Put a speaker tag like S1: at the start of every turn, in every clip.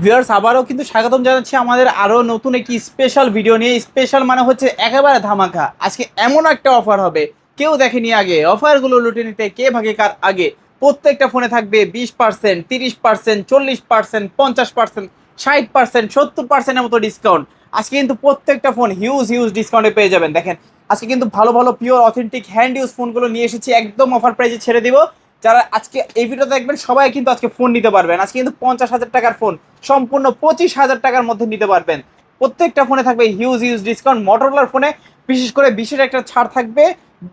S1: Viewers আবারও কিন্তু স্বাগতম জানাচ্ছি আমাদের আরো নতুন একটি স্পেশাল ভিডিও নিয়ে। স্পেশাল মানে হচ্ছে একেবারে ধামাকা। আজকে এমন একটা অফার হবে কেউ দেখেনি আগে। অফারগুলো লুটে নিতে কে ভাগে কার আগে। প্রত্যেকটা ফোনে থাকবে 20%, 30%, 40%, 50%, 60%, 70%-এর মতো ডিসকাউন্ট। আজকে কিন্তু প্রত্যেকটা ফোন হিউজ হিউজ ডিসকাউন্টে পেয়ে যাবেন। দেখেন আজকে কিন্তু ভালো ভালো পিওর অথেন্টিক হ্যান্ড ইউজ ফোনগুলো নিয়ে এসেছি, একদম অফার প্রাইসে ছেড়ে দিব। যারা আজকে এই ভিডিও দেখবেন সবাই কিন্তু আজকে ফোন নিতে পারবেন। আজকে কিন্তু 50,000 টাকার ফোন সম্পূর্ণ 25,000 টাকার মধ্যে নিতে পারবেন। প্রত্যেকটা ফোনে থাকবে হিউজ হিউজ ডিসকাউন্ট। মোটরোলার ফোনে বিশেষ করে 20-এর একটা ছাড় থাকবে।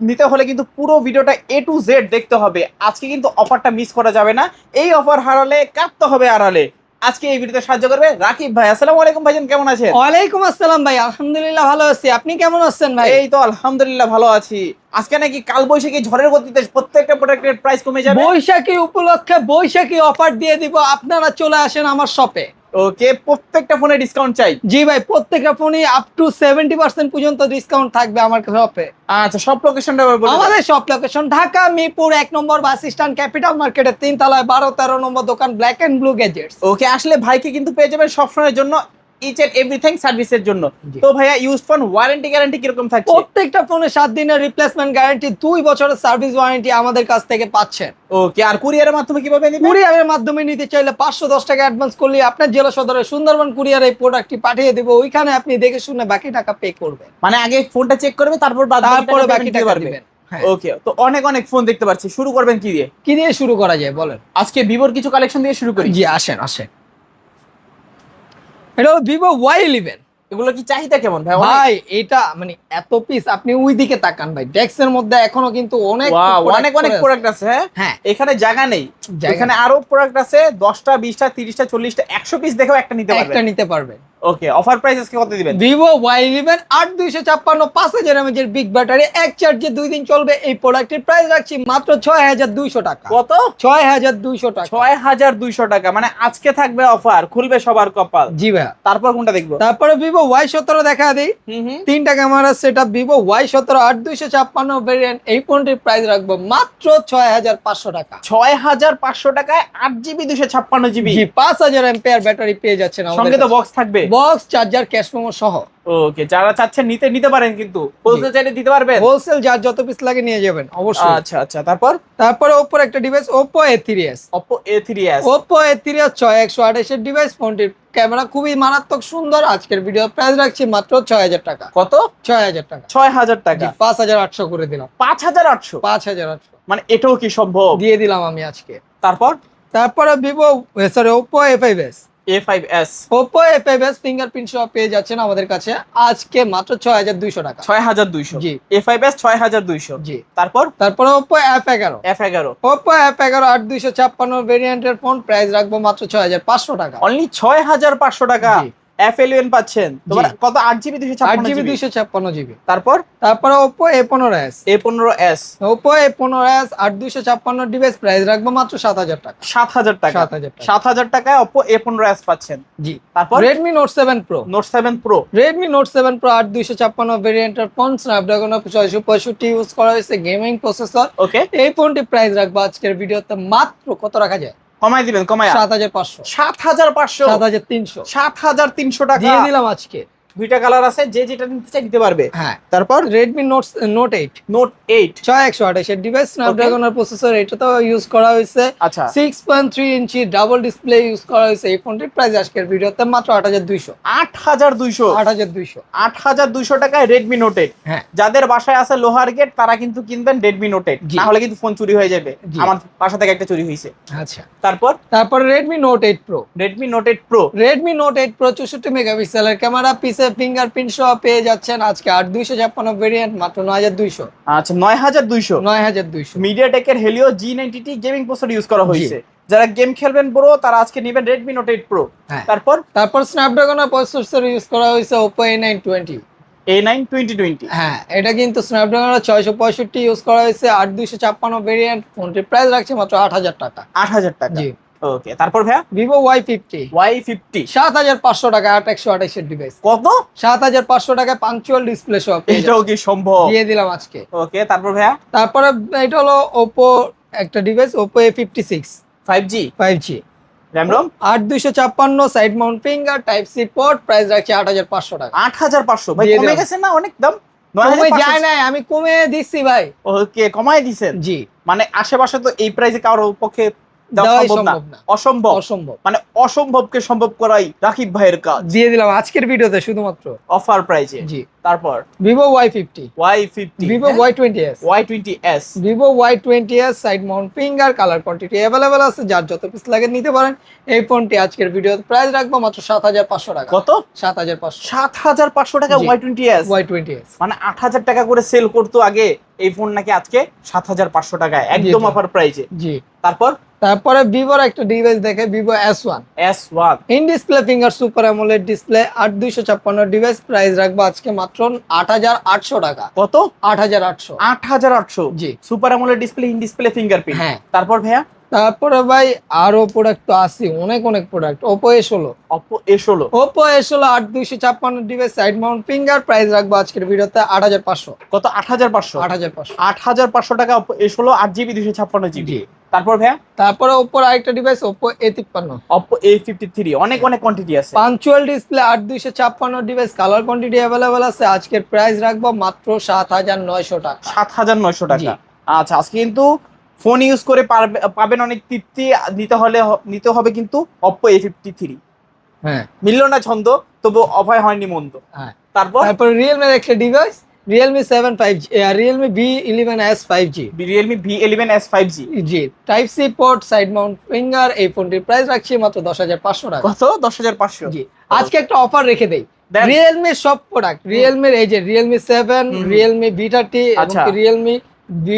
S1: নিতে হলে কিন্তু পুরো ভিডিওটা A to Z দেখতে হবে। আজকে কিন্তু অফারটা মিস করা যাবে না। এই অফার হারালে কাঁদতে হবে আড়ালে। আজকে এই ভিডিওতে সাহায্য করবে রাকিব ভাই। আসসালামু আলাইকুম ভাইজান, কেমন আছেন?
S2: ওয়ালাইকুম আসসালাম ভাই, আলহামদুলিল্লাহ ভালো আছি। আপনি কেমন আছেন ভাই?
S1: এই তো আলহামদুলিল্লাহ ভালো আছি। আজকে নাকি কালবৈশাখী ঝড়ের গতিতে প্রত্যেকটা প্রোডাক্টের প্রাইস কমে যাবে।
S2: বৈশাখী উপলক্ষে বৈশাখী অফার দিয়ে দিব, আপনারা চলে আসেন আমার শপে।
S1: ওকে, প্রত্যেকটা ফোনে ডিসকাউন্ট চাই।
S2: জি ভাই, প্রত্যেকটা ফোনে আপ টু 70% পর্যন্ত ডিসকাউন্ট থাকবে আমার শপে।
S1: আচ্ছা, সব লোকেশনটা বলে দাও।
S2: আমাদের শপ লোকেশন ঢাকা মিরপুর 1 নম্বর বাস স্ট্যান্ড, ক্যাপিটাল মার্কেটের 3 তলায় 12-13 নম্বর দোকান, ব্ল্যাক এন্ড ব্লু গ্যাজেটস।
S1: ওকে, আসলে ভাইকে কিন্তু পেয়ে যাবেন সবসময়ের জন্য ইচ এন্ড এভরিথিং সার্ভিসের জন্য।
S2: জি।
S1: তো ভাইয়া ইউজ ফোন ওয়ারেন্টি গ্যারান্টি কিরকম থাকছে?
S2: প্রত্যেকটা ফোনে 7 দিনের রিপ্লেসমেন্ট গ্যারান্টি, 2 বছরের সার্ভিস ওয়ারেন্টি আমাদের কাছ থেকে পাচ্ছেন।
S1: ওকে, আর কুরিয়ারের মাধ্যমে কিভাবে নিবেন?
S2: কুরিয়ারের মাধ্যমে নিতে চাইলে 510 টাকা অ্যাডভান্স করলে আপনার জেলা সদরে সুন্দরবন কুরিয়ার এই প্রোডাক্টটি পাঠিয়ে দেব। ওইখানে আপনি দেখে শুনে বাকি টাকা পে করবেন।
S1: মানে আগে ফোনটা চেক করবে, তারপর
S2: তারপরে বাকি টাকা
S1: পারবে।
S2: দিবেন। হ্যাঁ।
S1: ওকে, তো অনেক অনেক ফোন দেখতে পাচ্ছি। শুরু করবেন কি দিয়ে?
S2: কি দিয়ে শুরু করা যায় বলেন?
S1: আজকে ভিভোর কিছু কালেকশন দিয়ে শুরু করি।
S2: জি আসেন আসেন। এটা হলো ভিভো Y11।
S1: এগুলো কি চাহিদা কেমন ভাই?
S2: ভাই এটা মানে এত পিস, আপনি ওই দিকে তাকান ভাই, ডেস্কের মধ্যে এখনো কিন্তু অনেক
S1: অনেক অনেক প্রোডাক্ট আছে।
S2: হ্যাঁ,
S1: এখানে জায়গা নেই। এখানে আরো প্রোডাক্ট আছে 10টা 20টা 30টা 40টা 100 পিস দেখেও একটা নিতে পারবেন।
S2: একটা নিতে পারবেন।
S1: ওকে, অফার প্রাইস আজকে কত দিবেন?
S2: ভিভো Y11 8256 5000 mAh এর বিগ ব্যাটারি, এক চার্জে 2 দিন চলবে। এই প্রোডাক্টের প্রাইস রাখছি মাত্র 6200 টাকা।
S1: কত?
S2: 6200 টাকা।
S1: 6200 টাকা, মানে আজকে থাকবে অফার, খুলবে সবার কপাল।
S2: জি ভাই।
S1: তারপর কোনটা দেখবো?
S2: তারপরে ভিভো Y17 দেখা দিই। তিনটা camera setup Vivo Y17 8256 variant. এই ফোনটির প্রাইস রাখবো মাত্র 6500 টাকা।
S1: 6500 টাকায় 8GB 256GB।
S2: জি, 5000 এম্পিয়ার ব্যাটারি পেয়ে যাচ্ছেন আমাদের
S1: সঙ্গে তো
S2: কাছে।
S1: বক্স থাকবে।
S2: বক্স, চার্জার, ক্যাশ মেমো সহ।
S1: ওকে, যারা চাচ্ছেন নিতে পারেন, কিন্তু হোলসেল চাইলে দিতে পারবেন।
S2: হোলসেল যার যত পিস লাগে নিয়ে যাবেন অবশ্যই।
S1: আচ্ছা আচ্ছা, তারপরে
S2: ওপোর একটা device Oppo A3s।
S1: Oppo A3s।
S2: Oppo A3s 6128 এর ডিভাইস। ফোনটির ক্যামেরা খুবই মারাত্মক সুন্দর। আজকের ভিডিও প্রাইস রাখছি মাত্র 6000 টাকা।
S1: কত?
S2: 6000 টাকা।
S1: 6000 টাকা।
S2: 5800 করে দিলাম।
S1: 5800?
S2: 5800
S1: মানে এটাও কি সম্ভব?
S2: দিয়ে দিলাম আমি আজকে।
S1: তারপরে
S2: Vivo Oppo A5s।
S1: A5s।
S2: Oppo A5s fingerprint সহ পেয়ে যাচ্ছেন আমাদের কাছে আজকে মাত্র 6200 টাকা।
S1: 6200?
S2: জি।
S1: A5s 6200।
S2: জি।
S1: তারপরে
S2: Oppo F11। Oppo F11 8256 ভেরিয়েন্টের ফোন, প্রাইস রাখবো মাত্র 6500 টাকা।
S1: অনলি 6500 টাকা।
S2: জি।
S1: F11 পাচ্ছেন তোমার কত? 8GB
S2: 256GB।
S1: তারপরে
S2: Oppo A15s। Oppo A15s 8256 device, price রাখবো মাত্র 7000 টাকা।
S1: 7000 টাকা। 7000 টাটায় Oppo A15s পাচ্ছেন।
S2: জি।
S1: তারপর
S2: Redmi Note 7 Pro।
S1: Redmi
S2: Note 7 Pro 8256 ভেরিয়েন্টের ফোন, Snapdragon 665 ইউজ করা হয়েছে, গেমিং প্রসেসর।
S1: ওকে,
S2: এই ফোনটি প্রাইস রাখবো আজকের ভিডিওতে মাত্র কত রাখা যায়?
S1: কমাই দিবেন।
S2: 7500।
S1: 7500?
S2: 7300
S1: 7300 টাকা
S2: দিয়ে দিলাম আজকে।
S1: দুইটা কালার আছে, যে যেটা নিতে চাই নিতে পারবে।
S2: হ্যাঁ।
S1: তারপর
S2: Redmi Note 8।
S1: 6128
S2: এর ডিভাইস, Snapdragon এর প্রসেসর, এটা তো ইউজ করা হয়েছে।
S1: আচ্ছা,
S2: 6.3 ইঞ্চি ডাবল ডিসপ্লে ইউজ করা হয়েছে। এই ফোনটির প্রাইস আজকের ভিডিওতে মাত্র 8200।
S1: 8200 টাকায় Redmi Note 8।
S2: হ্যাঁ।
S1: যাদের বাসায় আছে লোহার গেট তারা কিন্তু কিনবেন Redmi Note 8, না হলে কিন্তু ফোন চুরি হয়ে যাবে। আমার বাসা থেকে একটা চুরি হয়েছে।
S2: আচ্ছা।
S1: তারপর
S2: Redmi Note 8 Pro।
S1: Redmi Note 8 Pro
S2: 64 মেগাপিক্সেলের ক্যামেরা, পিছে ফিঙ্গারপ্রিন্ট সহ পেয়ে যাচ্ছেন আজকে 8256 ভেরিয়েন্ট মাত্র 9200।
S1: আচ্ছা, 9200। মিডিয়াটেকের Helio G90T gaming processor use করা হয়েছে। যারা গেম খেলবেন ব্রো তারা আজকে নেবেন Redmi Note 8 Pro।
S2: তারপর Snapdragon এর প্রসেসর ইউজ করা হয়েছে Oppo A9
S1: 2020।
S2: হ্যাঁ, এটা কিন্তু Snapdragon 665 ইউজ করা হয়েছে, 8256 ভেরিয়েন্ট। ফোনটির প্রাইস রাখছি মাত্র 8000 টাকা।
S1: 8000 টাকা।
S2: জি।
S1: ওকে, তারপর ভাইয়া
S2: Vivo Y50 7500 টাকা 8128 এর ডিভাইস।
S1: কত?
S2: 7500 টাকায় পাঞ্চুয়াল ডিসপ্লে সহ
S1: এটাও কি সম্ভব?
S2: দিয়ে দিলাম আজকে।
S1: ওকে, তারপর ভাইয়া
S2: তারপরে এটা হলো Oppo একটা device Oppo A56
S1: 5G। RAM ROM
S2: 8256 side mount finger type C port, price রাখছি 8500 টাকা।
S1: 8500 ভাই,
S2: দিয়ে
S1: কমে
S2: দিলাম।
S1: গেছে না অনেক দাম?
S2: কমে যায় নাই, আমি কমে দিচ্ছি ভাই।
S1: ওকে, কমায় দিছেন।
S2: জি,
S1: মানে আশেপাশে তো এই প্রাইসে কারোর পক্ষে দেওয়া
S2: দেওয়াই
S1: সম্ভব
S2: সম্ভব
S1: না,
S2: না।
S1: অসম্ভব।
S2: অসম্ভব।
S1: মানে অসম্ভবকে সম্ভব করাই রাকিব ভাইয়ের কাজ।
S2: দিয়ে দিলাম আজকের ভিডিওতে শুধুমাত্র
S1: অফার প্রাইসে।
S2: জি।
S1: তারপর
S2: Vivo Y50,
S1: Y50,
S2: Vivo Y20s,
S1: Y20s,
S2: Vivo Y20s side mount finger, colour quantity available আছে, যার যত পিস লাগে নিতে পারেন। এই ফোনটি আজকের ভিডিওতে প্রাইস রাখবো মাত্র 7500 টাকা।
S1: কত?
S2: 7500।
S1: 7500 টাকা
S2: জি।
S1: Y20s।
S2: Y20s
S1: মানে 8000 টাকা করে সেল করতো আগে, এই ফোন নাকি আজকে 7500 টাকায় একদম
S2: জি।
S1: অফার প্রাইসে।
S2: জি।
S1: তারপর
S2: ভিভোর একটা ডিভাইস দেখে, Vivo S1
S1: S1,
S2: in display finger super AMOLED display 8256 device, price রাখবো আজকে মাত্র 8800 টাকা।
S1: কত?
S2: 8800।
S1: 8800।
S2: জি।
S1: Super AMOLED display, in display fingerprint.
S2: হ্যাঁ।
S1: তারপর ভাইয়া
S2: তারপরে ভাই আরো প্রোডাক্ট তো আছে, অনেক product. Oppo A16,
S1: Oppo A16,
S2: Oppo A16 8256 device side mount finger, price রাখবো আজকের ভিডিওতে 8500।
S1: কত? 8500।
S2: 8500।
S1: 8500 টাকা Oppo A16 8GB 256GB।
S2: জি।
S1: তারপর ভাইয়া
S2: তারপরে Oppo আরেকটা device Oppo A53,
S1: Oppo A53, অনেক কোয়ান্টিটি আছে।
S2: Punctual display 8256 device, colour quantity available আছে। আজকের প্রাইস রাখবো মাত্র 7900 টাকা।
S1: 7900
S2: জি।
S1: টাকা। আচ্ছা, আজকে কিন্তু ফোন ইউজ করে পাবেন অনেক তৃপ্তি। নিতে হবে কিন্তু Oppo A53।
S2: হ্যাঁ।
S1: মিলল না ছন্দ, তবু অভয় হয়নি মন্দ।
S2: হ্যাঁ।
S1: তারপর
S2: তারপর Realme এর একটা device, Realme 7 5G, Realme V11s 5G।
S1: Realme V11s 5G।
S2: জি, type C port, side mount finger. এই ফোনটির প্রাইস রাখছি মাত্র 10500 টাকা।
S1: কত? 10500।
S2: জি। আজকে একটা অফার রেখে দেই,
S1: দেন।
S2: Realme সব প্রোডাক্ট, Realme এই যে Realme 7, Realme V30 এবং
S1: আচ্ছা।
S2: Realme V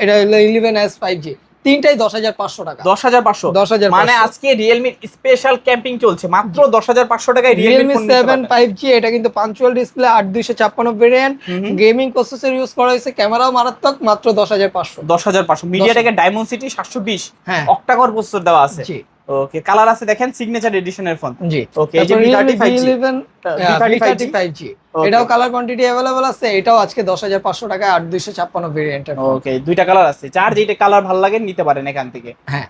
S2: এটা হলো 11s 5G, তিনটাই 10500 টাকা।
S1: 10500।
S2: 10500
S1: মানে আজকে Realme স্পেশাল ক্যাম্পিং চলছে, মাত্র 10500 টাকায় Realme
S2: Realme
S1: ফোন নিতে
S2: 7
S1: পারবেন।
S2: 5G, এটা কিন্তু punctual display 8256 variant, gaming processor use করা হয়েছে, ক্যামেরাও মারাত্মক, মাত্র 10500।
S1: 10500। মিডিয়াটেকের ডায়মন্ড-সিটি 720
S2: হ্যাঁ।
S1: অক্টা-কোর প্রসেসর দেওয়া আছে।
S2: জি।
S1: ওকে, কালার আছে দেখেন, সিগনেচার এডিশনের ফোন।
S2: জি।
S1: ওকে, এই যে
S2: তারপর Realme
S1: V30 5G,
S2: V11
S1: V30
S2: 5G,
S1: Okay.
S2: এটাও কালার কোয়ান্টিটি অ্যাভেলেবল আছে। এটাও আজকে 10500 টাকায় 8256 ভেরিয়েন্টের।
S1: ওকে, দুইটা কালার আছে, যার যেটা কালার ভালো লাগে নিতে পারেন এখান থেকে।
S2: হ্যাঁ।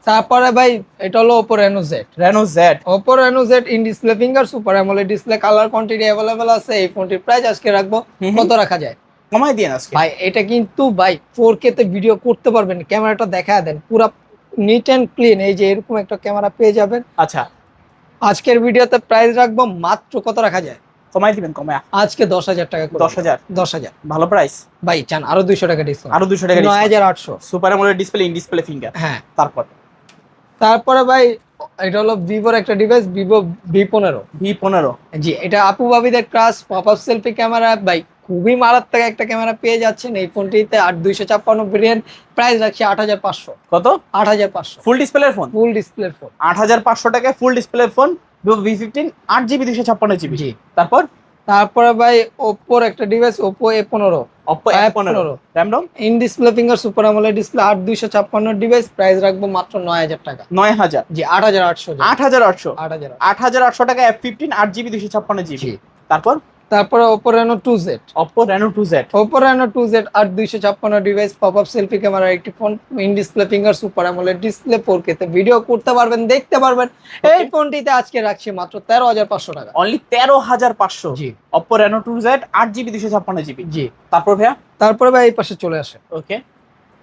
S1: তারপর
S2: ভাই এটা হলো Oppo Reno Z,
S1: Reno Z,
S2: Oppo Reno Z in display finger super AMOLED display, colour quantity available আছে। এই ফোনটির প্রাইস আজকে রাখবো কত রাখা যায়
S1: কমাই দিয়ে আজকে
S2: ভাই? এটা কিন্তু ভাই 4K তে ভিডিও করতে পারবেন। ক্যামেরাটা দেখায় দেন, পুরো নিট এন্ড ক্লিন। এই যে এরকম একটা ক্যামেরা পেয়ে যাবেন।
S1: আচ্ছা,
S2: আজকের ভিডিওতে প্রাইস রাখবো মাত্র কত রাখা যায়?
S1: কমাই দিবেন, কমায়
S2: আজকে 10000 টাকা করে।
S1: 10000।
S2: 10000
S1: ভালো প্রাইস।
S2: ভাই চান আরো 200 টাকা ডিসকাউন্ট?
S1: আরো 200 টাকা
S2: 9800।
S1: Super AMOLED display, in display finger.
S2: হ্যাঁ।
S1: তারপরে
S2: ভাই এটা হলো ভিভোর একটা ডিভাইস, ভিভো V15।
S1: V15,
S2: জি, এটা আপু ভাবিদের crush pop up selfie camera. ভাই খুবই মারাত্মক একটা ক্যামেরা পেয়ে যাচ্ছেন এই ফোনটিতে। 8256 ভেরিয়েন্ট, প্রাইস রাখছি 8500।
S1: কত?
S2: 8500।
S1: ফুল ডিসপ্লের ফোন,
S2: ফুল ডিসপ্লের ফোন।
S1: 8500 টাকায় ফুল ডিসপ্লের phone, Vivo V15 8GB 256GB।
S2: জি।
S1: তারপরে
S2: ভাই ওপ্পোর একটা device, Oppo A15,
S1: Oppo A15, RAM ROM
S2: in display finger super AMOLED display 8256 device, price রাখবো মাত্র 9000 টাকা।
S1: 9000।
S2: জি, 8800।
S1: 8800।
S2: 8800।
S1: 8800 টাকা F15 8GB 256GB।
S2: জি।
S1: তারপরে
S2: Oppo Reno 2Z,
S1: Oppo Reno 2Z,
S2: Oppo Reno 2Z 8256 device, pop up selfie ক্যামেরার একটি phone, in display finger super AMOLED display, 4K তে video করতে পারবেন, দেখতে পারবেন। এই ফোনটিতে আজকে রাখছি মাত্র 13500 টাকা।
S1: অনলি 13500।
S2: জি।
S1: Oppo Reno 2Z 8GB 256GB।
S2: জি।
S1: তারপর ভাইয়া
S2: ভাই এই পাশে চলে আসে,
S1: ওকে,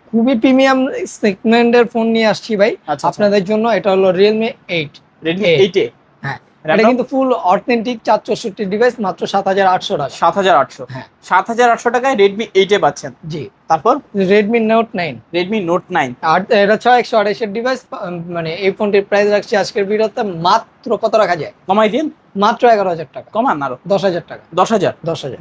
S2: খুবই প্রিমিয়াম সেগমেন্টের ফোন নিয়ে আসছি ভাই
S1: আচ্ছা,
S2: আপনাদের জন্য। এটা হলো Realme 8।
S1: Redmi 8A।
S2: হ্যাঁ,
S1: RAM
S2: এটা
S1: ROM?
S2: কিন্তু ফুল অথেন্টিক 464 ডিভাইস, মাত্র 7800 টাকা।
S1: 7800।
S2: হ্যাঁ।
S1: 7800 টাকায় Redmi 8A পাচ্ছেন।
S2: জি।
S1: তারপর
S2: Redmi Note 9,
S1: Redmi Note 9,
S2: আর এটা 6128 এর ডিভাইস। মানে এই ফোনটির প্রাইস রাখছি আজকের ভিডিওতে মাত্র কত রাখা যায়?
S1: কমাই দিন,
S2: মাত্র 11000 টাকা।
S1: কমান আরো
S2: 10000 টাকা।
S1: 10000।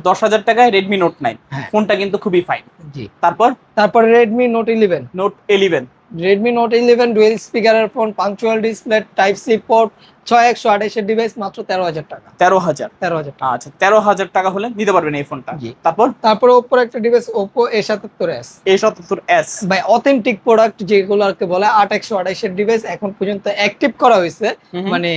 S2: 10000
S1: টাকায় Redmi Note 9।
S2: হ্যাঁ।
S1: ফোনটা কিন্তু খুবই ফাইন।
S2: জি।
S1: তারপর
S2: Redmi Note 11, Redmi Note 11 dual স্পিকারের ফোন, পাঞ্চুয়াল ডিসপ্লে, টাইপ সি পোর্ট, 6128 এর ডিভাইস, মাত্র 13000 টাকা।
S1: 13000।
S2: 13000 টাকা।
S1: আচ্ছা, 13000 টাকা হলে নিতে পারবেন এই ফোনটা।
S2: জি।
S1: তারপর
S2: ওপ্পোর একটা ডিভাইস, Oppo A77s।
S1: A77s,
S2: ভাই অথেন্টিক প্রোডাক্ট যেগুলোকে বলে, 8128 এর ডিভাইস, এখন পর্যন্ত অ্যাক্টিভ করা হয়েছে, মানে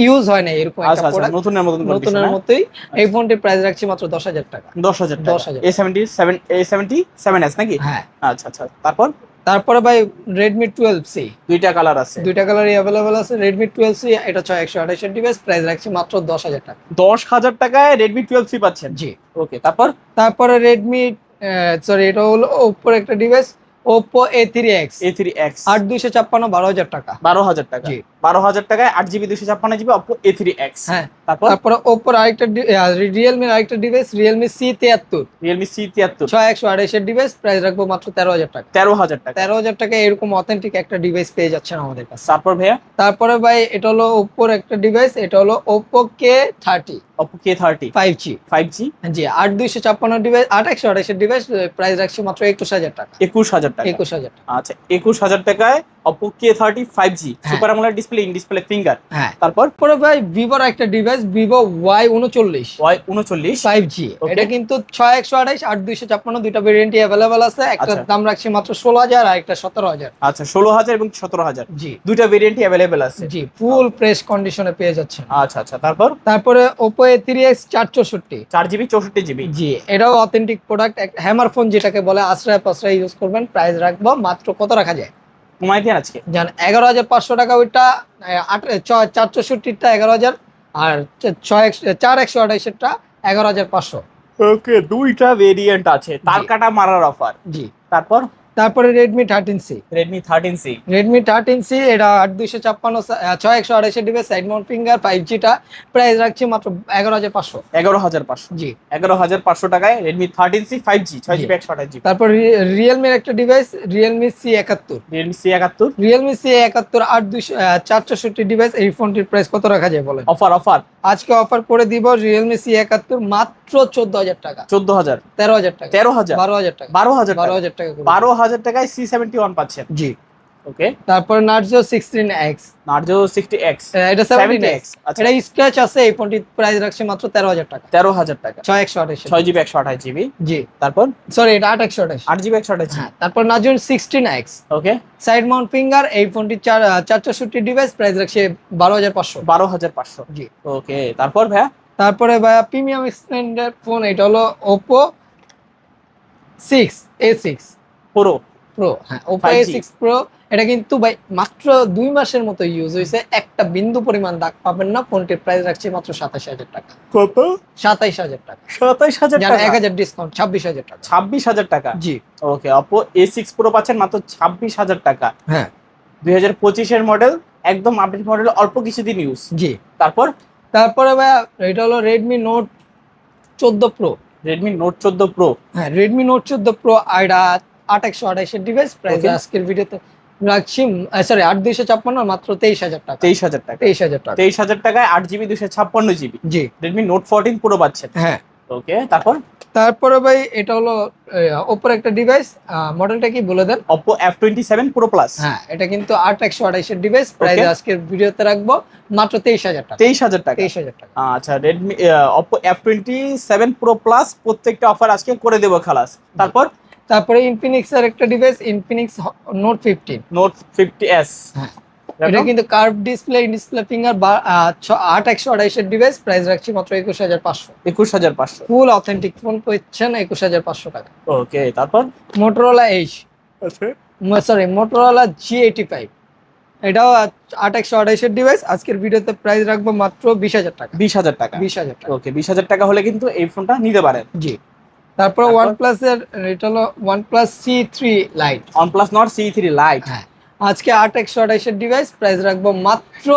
S2: ইউজ হয় না এরকম একটা
S1: আচ্ছা,
S2: প্রোডাক্ট,
S1: নতুনের
S2: নতুনের মতোই। এই ফোনটির প্রাইস রাখছি মাত্র 10000 টাকা।
S1: 10000 টাকা।
S2: 10000।
S1: A77s নাকি?
S2: হ্যাঁ।
S1: আচ্ছা। তারপর
S2: তারপরে ভাই রেডমি 12C,
S1: দুইটা কালার আছে,
S2: দুইটা কালারই অ্যাভেলেবল আছে। রেডমি 12C এটা 6128 এর ডিভাইস, প্রাইস রাখছি মাত্র 10,000 টাকা।
S1: 10,000 টাকায় রেডমি 12C পাচ্ছেন।
S2: জি।
S1: ওকে, তারপর
S2: তারপরে রেডমি সরি এটা হলো ওপ্পোর একটা ডিভাইস, ওপ্পো A3X,
S1: A3X
S2: 8256, 12,000 টাকা।
S1: 12,000 টাকা।
S2: জি।
S1: 12,000 টাকায় 8GB 256GB Oppo A3X।
S2: হ্যাঁ।
S1: তারপর
S2: তারপরে ওপ্পোর আরেকটা রিয়েলমির আরেকটা device, Realme C73,
S1: Realme C73
S2: 6128 এর ডিভাইস, প্রাইস রাখবো মাত্র 13,000 টাকা।
S1: 13,000 টাকা।
S2: 13,000 টাকা এরকম অথেন্টিক একটা ডিভাইস পেয়ে যাচ্ছেন আমাদের কাছে।
S1: তারপর ভাইয়া
S2: তারপরে ভাই এটা হলো ওপ্পোর একটা ডিভাইস, এটা হলো Oppo K30
S1: Oppo K30
S2: 5G।
S1: 5G
S2: জি, 8256 ডিভাইস, 8128 এর ডিভাইস, প্রাইস রাখছি মাত্র 21,000 টাকা।
S1: 21,000 টাকা।
S2: 21,000 টাকা।
S1: আচ্ছা, 21,000 টাকায় Oppo K30 5G
S2: হ্যাঁ।
S1: Super AMOLED display, in display finger.
S2: হ্যাঁ।
S1: তারপর
S2: তারপরে ভাই ভিভোর একটা device, Vivo Y39
S1: Y39
S2: 5G,
S1: Okay.
S2: এটা কিন্তু 6128 8256 দুইটা ভেরিয়েন্টই অ্যাভেলেবল আছে। একটা
S1: আচ্ছা।
S2: দাম রাখছি মাত্র 16,000 আর একটা 17,000।
S1: আচ্ছা, 16,000 এবং 17,000
S2: জি।
S1: দুইটা ভেরিয়েন্টই अवेलेबल আছে।
S2: জি, ফুল ফ্রেশ কন্ডিশনে পেয়ে যাচ্ছেন।
S1: আচ্ছা আচ্ছা, তারপর
S2: তারপরে Oppo A3X 464।
S1: 4GB 64GB।
S2: জি, এটাও অথেন্টিক প্রোডাক্ট, হ্যামার ফোন যেটাকে বলে, আশ্রয় পাশ্রয় ইউজ করবেন। প্রাইস রাখবো মাত্র কত রাখা যায়
S1: কমাই দেন আজকে।
S2: জান, 11,500 টাকা ওইটা, 464টা 11,000, আর 4128টা 11,500।
S1: ওকে, দুইটা ভেরিয়েন্ট আছে, তার
S2: জি।
S1: কাটা মারার অফার।
S2: জি।
S1: তারপর
S2: তারপরে Redmi 13C,
S1: Redmi 13C
S2: Redmi 13C এটা 8256 6128 ডিভাইস, সাইড মাউন্ট ফিঙ্গার 5Gটা, প্রাইস রাখছি মাত্র 11,500।
S1: 11,500।
S2: জি।
S1: 11,500 টাকায় Redmi 13C 5G 6GB 128GB।
S2: তারপর রিয়েলমির একটা device, Realme C71,
S1: Realme C71
S2: Realme C71 464 device, এই ফোনটির প্রাইস কত রাখা যায় বলেন?
S1: অফার অফার
S2: আজকে অফার করে দিব রিয়েলমি C71 মাত্র 14,000 টাকা।
S1: 14,000
S2: 13,000 টাকা।
S1: 13,000
S2: 12,000 টাকা।
S1: 12,000
S2: 12,000 টাকা করে।
S1: 12,000 টাকায় C71 পাচ্ছেন।
S2: জি।
S1: ওকে,
S2: তারপর Narzo 16X,
S1: Narzo 60X
S2: এটা 70X,
S1: আচ্ছা,
S2: এটা স্ক্র্যাচ আছে। এই ফোনটির প্রাইস রাখছি মাত্র 13,000 টাকা।
S1: 13,000 টাকা
S2: 6128।
S1: 6GB 128GB।
S2: জি।
S1: তারপর
S2: সরি এটা 8,128।
S1: 8GB 128GB।
S2: হ্যাঁ। তারপর Narzo 16X,
S1: ওকে,
S2: সাইড মাউন্ট ফিঙ্গার, এই ফোনটি 464 ডিভাইস, প্রাইস রাখছে 12,500।
S1: 12,500।
S2: জি।
S1: ওকে, তারপর ভাইয়া
S2: তারপরে ভাই প্রিমিয়াম স্ট্যান্ডার্ড ফোন, এটা হলো Oppo A6
S1: পুরো
S2: Pro। হ্যাঁ, Oppo
S1: 5G
S2: A6 Pro, এটা কিন্তু ভাই মাত্র 2 মাসের মতো ইউজ হয়েছে, একটা বিন্দু পরিমাণ দাগ পাবেন না। ফোনটির প্রাইস রাখছে মাত্র 27,000 টাকা।
S1: কত?
S2: 27,000 টাকা।
S1: 27,000
S2: জানা
S1: টাকা,
S2: 1,000 ডিসকাউন্ট, 26,000 টাকা।
S1: 26,000 টাকা।
S2: জি।
S1: ওকে, Oppo A6 Pro পাচ্ছেন মাত্র 26,000 টাকা।
S2: হ্যাঁ।
S1: 2025 এর মডেল, একদম আপডেট মডেল, অল্প কিছুদিন ইউজ।
S2: জি।
S1: তারপর
S2: তারপরে ভাই এটা হলো Redmi Note 14 Pro।
S1: Redmi Note 14 Pro।
S2: হ্যাঁ, Redmi Note 14 Pro এটা 8,128 এর ডিভাইস, প্রাইস
S1: Okay.
S2: আজকের ভিডিওতে রাখছি সরি 8,256 মাত্র 23,000 টাকা।
S1: 23,000 টাকা।
S2: 23,000 টাকা।
S1: 23,000 টাকায় 8GB 256GB
S2: জি।
S1: Redmi Note 14 Pro পাচ্ছেন।
S2: হ্যাঁ।
S1: ওকে, তারপর
S2: তারপরে ভাই এটা হলো Oppo একটা ডিভাইস, মডেলটা কি বলে দেন?
S1: Oppo F27 Pro Plus।
S2: হ্যাঁ, এটা কিন্তু 8,128 এর ডিভাইস, প্রাইস
S1: Okay.
S2: আজকের ভিডিওতে রাখবো মাত্র 23,000 টাকা।
S1: 23,000 টাকা।
S2: 23,000 টাকা।
S1: আচ্ছা, Redmi Oppo F27 Pro Plus প্রত্যেকটা অফার আজকে করে দেবো খালাস।
S2: তারপরে Infinix এর একটা device, Infinix Note 15।
S1: Note 50s।
S2: হ্যাঁ, এটা কিন্তু কার্ভ ডিসপ্লে, ফিঙ্গার, 8,128 এর ডিভাইস, প্রাইস রাখছি মাত্র 21,500।
S1: 21,500।
S2: ফুল অথেন্টিক ফোন পাচ্ছেন 21,500 টাকা।
S1: ওকে, তারপর
S2: Motorola Edge, sorry Motorola G85, এটাও 8,128 এর ডিভাইস, আজকের ভিডিওতে প্রাইস রাখবো মাত্র 20,000 টাকা।
S1: 20,000 টাকা।
S2: 20,000 টাকা।
S1: ওকে, 20,000 টাকা হলে কিন্তু এই ফোনটা নিতে পারেন।
S2: জি। তারপর
S1: তারপর?
S2: OnePlus এর এটা হলো OnePlus C3 Lite।
S1: OnePlus Nord C3 Lite।
S2: হ্যাঁ, আজকে 8,128 এর ডিভাইস, প্রাইস রাখবো মাত্র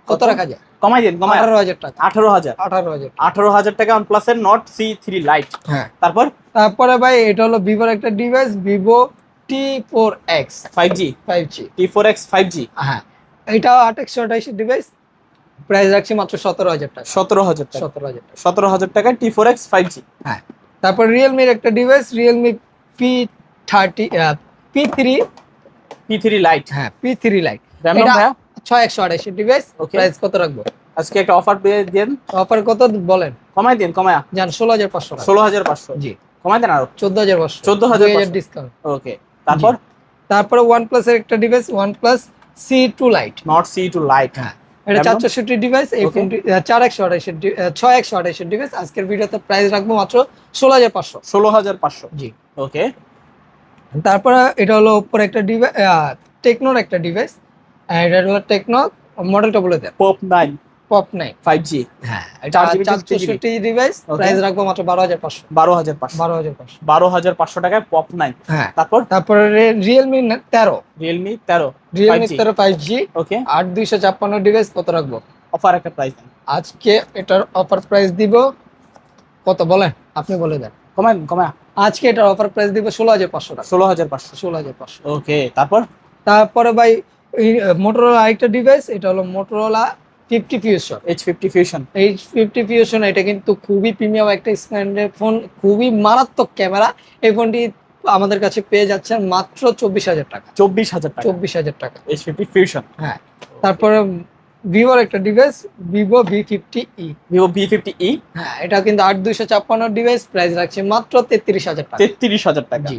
S2: কত রাখা যায়?
S1: কমাই দিন, কমাই।
S2: 18,000 টাকা।
S1: 18,000।
S2: 18,000।
S1: 18,000 টাকা OnePlus এর Nord C3 Lite।
S2: হ্যাঁ।
S1: তারপর
S2: তারপরে ভাই এটা হলো ভিভোর একটা device, Vivo T4X
S1: 5G
S2: 5G।
S1: T4X 5G।
S2: হ্যাঁ, এটা 8,128 এর ডিভাইস, প্রাইস রাখছি মাত্র 17,000 টাকা।
S1: 17,000 টাকা।
S2: 17,000 টাকা।
S1: 17,000 টাকায় T4X 5G।
S2: হ্যাঁ। তারপর রিয়েলমির একটা device, Realme P3
S1: P3 Lite।
S2: হ্যাঁ, P3 Lite।
S1: RAM
S2: এটা
S1: ভাইয়া
S2: 6,128 এর ডিভাইস,
S1: Okay.
S2: প্রাইস কত রাখবো?
S1: আজকে একটা অফার পেয়ে দেন,
S2: অফার কত বলেন?
S1: কমাই দিন, কমায়া
S2: জান 16,500 টাকা।
S1: 16,500।
S2: জি।
S1: কমাই দেন আরো
S2: 14,500।
S1: 14,500
S2: 2,000 ডিসকাউন্ট।
S1: ওকে, তারপর
S2: তারপরে OnePlus এর একটা device, OnePlus C2 Lite।
S1: Nord C2 Lite।
S2: হ্যাঁ, এটা
S1: RAM?
S2: 464 ডিভাইস, এই
S1: Okay.
S2: ফোনটি 6,128 এর ডিভাইস, আজকের ভিডিওতে প্রাইস রাখবো মাত্র 16,500।
S1: 16,500।
S2: জি।
S1: ওকে,
S2: তারপরে এটা হলো ওপোর একটা ডিভাইস, টেকনোর একটা ডিভাইস। এটা হলো টেকনো, মডেলটা বলে দেন।
S1: Pop 9
S2: pop 9।
S1: 5G।
S2: হ্যাঁ, এটা
S1: 4GB
S2: 464 ডিভাইস,
S1: Okay.
S2: প্রাইস রাখবো মাত্র 12,500।
S1: 12,500
S2: 12,500।
S1: 12,500 টাকায় পপ 9।
S2: হ্যাঁ,
S1: তারপর
S2: তারপরে Realme 13।
S1: Realme 13
S2: Realme
S1: 5G।
S2: 13 5G
S1: ওকে,
S2: 8256 ডিভাইস কত রাখবো
S1: অফার একটা প্রাইস দেন,
S2: আজকে? এটার অফার প্রাইস দিব কত বলেন, আপনি বলে দেন।
S1: কমায়
S2: আজকে এটার অফার প্রাইস দিব 16,500 টাকা।
S1: 16,500।
S2: 16,500।
S1: ওকে, তারপর
S2: তারপরে ভাই মোটরোলা আরেকটা ডিভাইস, এটা হলো Motorola 50 fusion.
S1: H50 fusion.
S2: H50 fusion, এটা কিন্তু খুবই প্রিমিয়াম একটা স্ট্যান্ডার্ড ফোন, খুবই মারাত্মক ক্যামেরা। এই ফোনটি আমাদের কাছে পেয়ে যাচ্ছেন মাত্র 24,000 টাকা।
S1: 24,000 টাকা
S2: 24,000 টাকা।
S1: H50 fusion.
S2: হ্যাঁ, তারপরে ভিভোর একটা device, Vivo V50e।
S1: Vivo V50e।
S2: হ্যাঁ, এটা কিন্তু 8256 ডিভাইস, প্রাইস রাখছে মাত্র 33,000 টাকা।
S1: 33,000 টাকা।
S2: জি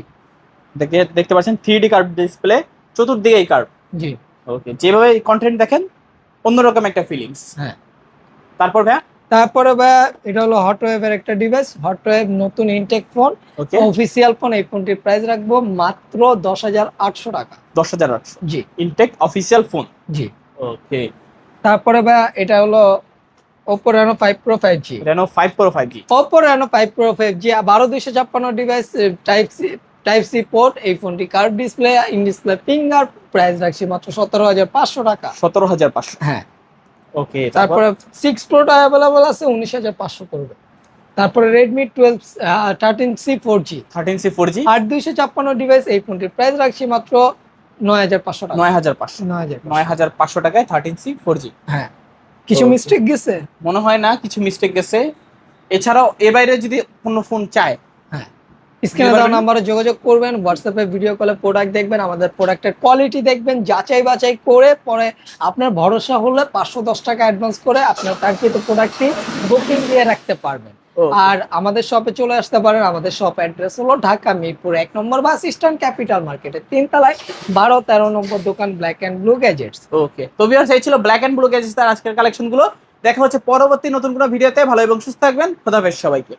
S1: দেখতে পাচ্ছেন 3D কার্ভ ডিসপ্লে, চতুর্দিকে এই কার্ভ।
S2: জি।
S1: ওকে, যেভাবে কন্টেন্ট দেখেন অন্যরকম একটা ফিলিংস।
S2: হ্যাঁ,
S1: তারপর ভাইয়া
S2: তারপরে ভাই এটা হলো হটওয়েভের একটা ডিভাইস, হটওয়েভ নতুন ইনটেক ফোন,
S1: ওকে
S2: অফিসিয়াল ফোন। এই ফোনটির প্রাইস রাখবো মাত্র 10,800 টাকা।
S1: 10,800
S2: জি
S1: ইনটেক অফিসিয়াল ফোন।
S2: জি।
S1: ওকে,
S2: তারপরে ভাই এটা হলো Oppo Reno 5 Pro 5G।
S1: Reno 5 Pro 5G।
S2: Oppo Reno 5 Pro 5G 12256 device, type C port. এই ফোনটি curve display, in display finger, price রাখছি মাত্র 17,500 টাকা।
S1: 17,500।
S2: হ্যাঁ,
S1: ওকে,
S2: তারপরে 6 Proটা অ্যাভেলেবল আছে 19,500 করবে। তারপরে Redmi 13C 4G
S1: 13C 4G
S2: 8256 device. এই ফোনটির প্রাইস রাখছি মাত্র 9,500 টাকা।
S1: 9,500।
S2: 9,500।
S1: 9,500 টাকায় 13C 4G।
S2: হ্যাঁ, কিছু
S1: Okay.
S2: মিস্টেক গেছে?
S1: মনে হয় না কিছু মিস্টেক গেছে। এছাড়াও এ বাইরে যদি কোনো ফোন চায়,
S2: হ্যাঁ, স্ক্রিনে দেওয়া নাম্বারে যোগাযোগ করবেন, হোয়াটসঅ্যাপে ভিডিও কলে প্রোডাক্ট দেখবেন, আমাদের প্রোডাক্টের কোয়ালিটি দেখবেন, যাচাই বাছাই করে পরে আপনার ভরসা হলে 510 টাকা অ্যাডভান্স করে আপনার কাঙ্ক্ষিত প্রোডাক্টটি বুকিং দিয়ে রাখতে পারবেন।
S1: Okay.
S2: আর আমাদের শপে চলে আসতে পারেন। আমাদের শপ অ্যাড্রেস হলো ঢাকা মিরপুর 1 নম্বর বাস স্ট্যান্ড, ক্যাপিটাল মার্কেটের 3 তলায় 12-13 নম্বর দোকান, ব্ল্যাক অ্যান্ড ব্লু গ্যাজেটস।
S1: ওকে, তো ভিউয়ার্স এই ছিল ব্ল্যাক এন্ড ব্লু গ্যাজেটস তার আজকের কালেকশনগুলো। দেখা হচ্ছে পরবর্তী নতুন কোনো ভিডিওতে। ভালো এবং সুস্থ থাকবেন। খোদা হাফেজ সবাইকে।